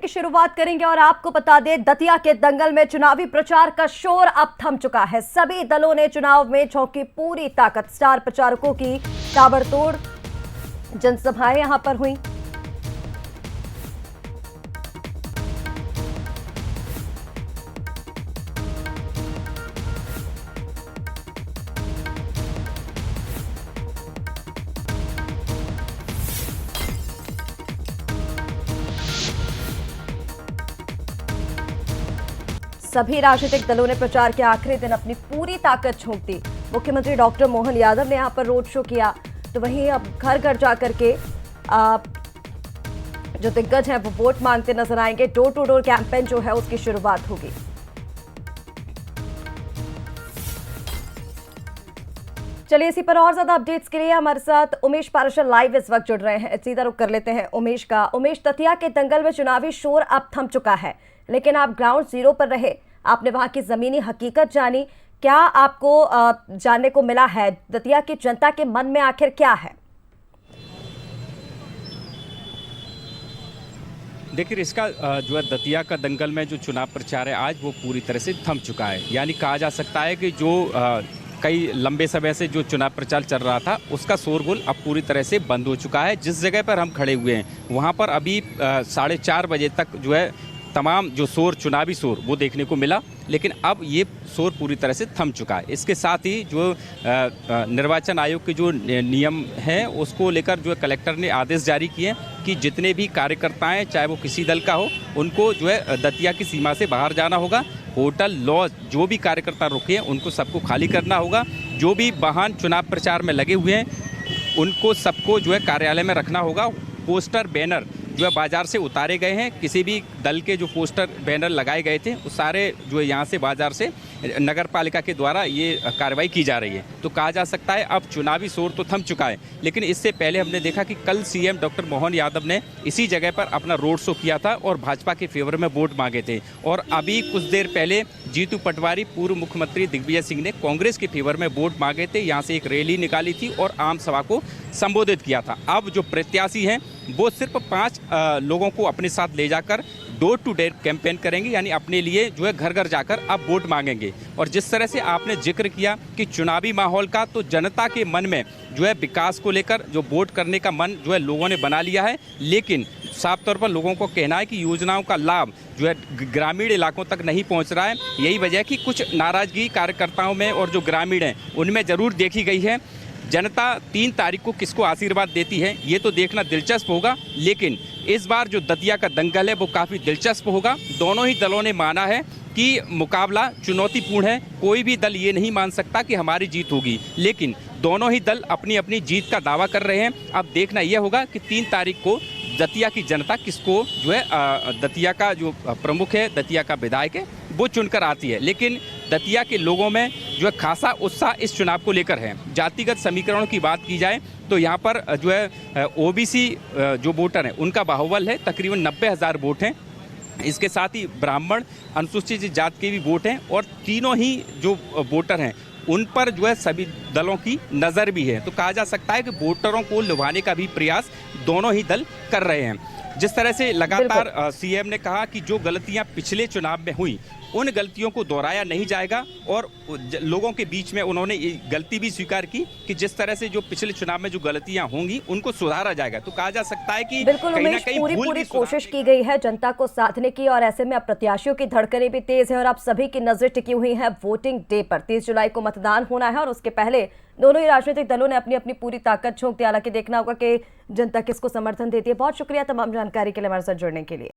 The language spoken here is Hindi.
की शुरुआत करेंगे और आपको बता दें, दतिया के दंगल में चुनावी प्रचार का शोर अब थम चुका है। सभी दलों ने चुनाव में झोंकी पूरी ताकत। स्टार प्रचारकों की ताबड़तोड़ जनसभाएं यहां पर हुई। सभी राजनीतिक दलों ने प्रचार के आखिरी दिन अपनी पूरी ताकत झोंक दी। मुख्यमंत्री डॉक्टर मोहन यादव ने यहां पर रोड शो किया, तो वहीं अब घर घर जाकर के जो दिग्गज हैं वो वोट मांगते नजर आएंगे। डोर टू डोर कैंपेन जो है उसकी शुरुआत होगी। चलिए, इसी पर और ज्यादा अपडेट्स के लिए हमारे साथ उमेश पाराशर लाइव इस वक्त जुड़ रहे हैं। सीधा रुख कर लेते हैं उमेश का। उमेश, दतिया के दंगल में चुनावी शोर अब थम चुका है, लेकिन आप ग्राउंड जीरो पर रहे, आपने वहां की जमीनी हकीकत जानी। क्या आपको जानने को मिला है? दतिया की जनता के मन में आखिर क्या है? देखिए, इसका जो है दतिया का दंगल में जो चुनाव प्रचार है आज वो पूरी तरह से थम चुका है। यानी कहा जा सकता है कि जो कई लंबे समय से जो चुनाव प्रचार चल रहा था उसका शोरगुल अब पूरी तरह से बंद हो चुका है। जिस जगह पर हम खड़े हुए हैं वहाँ पर अभी 4:30 बजे तक जो है तमाम जो शोर, चुनावी शोर, वो देखने को मिला, लेकिन अब ये शोर पूरी तरह से थम चुका है। इसके साथ ही जो निर्वाचन आयोग के जो नियम हैं उसको लेकर जो कलेक्टर ने आदेश जारी किए कि जितने भी कार्यकर्ता हैं, चाहे वो किसी दल का हो, उनको जो है दतिया की सीमा से बाहर जाना होगा। होटल, लॉज, जो भी कार्यकर्ता रुके हैं उनको सबको खाली करना होगा। जो भी वाहन चुनाव प्रचार में लगे हुए हैं उनको सबको जो है कार्यालय में रखना होगा। पोस्टर, बैनर जो है बाजार से उतारे गए हैं। किसी भी दल के जो पोस्टर, बैनर लगाए गए थे वो सारे जो है यहाँ से बाजार से नगर पालिका के द्वारा ये कार्रवाई की जा रही है। तो कहा जा सकता है अब चुनावी शोर तो थम चुका है, लेकिन इससे पहले हमने देखा कि कल सीएम डॉक्टर मोहन यादव ने इसी जगह पर अपना रोड शो किया था और भाजपा के फेवर में वोट मांगे थे। और अभी कुछ देर पहले जीतू पटवारी, पूर्व मुख्यमंत्री दिग्विजय सिंह ने कांग्रेस के फेवर में वोट मांगे थे। यहाँ से एक रैली निकाली थी और आम सभा को संबोधित किया था। अब जो प्रत्याशी हैं वो सिर्फ 5 लोगों को अपने साथ ले जाकर डोर टू डोर कैंपेन करेंगे, यानी अपने लिए जो है घर घर जाकर अब वोट मांगेंगे। और जिस तरह से आपने जिक्र किया कि चुनावी माहौल का, तो जनता के मन में जो है विकास को लेकर जो वोट करने का मन जो है लोगों ने बना लिया है, लेकिन साफ तौर पर लोगों को कहना है कि योजनाओं का लाभ जो है ग्रामीण इलाकों तक नहीं पहुंच रहा है। यही वजह है कि कुछ नाराजगी कार्यकर्ताओं में और जो ग्रामीण हैं उनमें ज़रूर देखी गई है। जनता 3 तारीख को किसको आशीर्वाद देती है ये तो देखना दिलचस्प होगा, लेकिन इस बार जो दतिया का दंगल है वो काफ़ी दिलचस्प होगा। दोनों ही दलों ने माना है कि मुकाबला चुनौतीपूर्ण है। कोई भी दल ये नहीं मान सकता कि हमारी जीत होगी, लेकिन दोनों ही दल अपनी अपनी जीत का दावा कर रहे हैं। अब देखना यह होगा कि 3 तारीख को दतिया की जनता किसको जो है दतिया का जो प्रमुख है, दतिया का विधायक है, वो चुनकर आती है। लेकिन दतिया के लोगों में जो है खासा उत्साह इस चुनाव को लेकर है। जातिगत समीकरणों की बात की जाए तो यहाँ पर जो है ओबीसी जो वोटर हैं उनका बाहुबल है, तकरीबन 90,000 वोट हैं। इसके साथ ही ब्राह्मण, अनुसूचित जाति के भी वोट हैं और तीनों ही जो वोटर हैं उन पर जो है सभी दलों की नज़र भी है। तो कहा जा सकता है कि वोटरों को लुभाने का भी प्रयास दोनों ही दल कर रहे हैं। जिस तरह से लगातार सीएम ने कहा कि जो गलतियां पिछले चुनाव में हुई उन गलतियों को दोहराया नहीं जाएगा, और लोगों के बीच में उन्होंने ये गलती भी स्वीकार की कि जिस तरह से जो पिछले चुनाव में जो गलतियां होंगी उनको सुधारा जाएगा। तो कहा जा सकता है कि बिल्कुल उमेश, पूरी कोशिश की गई है जनता को साधने की, और ऐसे में अब प्रत्याशियों की धड़कनें भी तेज है और अब सभी की नजर टिकी हुई है वोटिंग डे पर। 30 जुलाई को मतदान होना है और उसके पहले दोनों ही राजनीतिक दलों ने अपनी अपनी पूरी ताकत झोंक दी। हालांकि देखना होगा कि जनता किसको समर्थन देती है। बहुत शुक्रिया तमाम जानकारी के लिए हमारे साथ जुड़ने के लिए।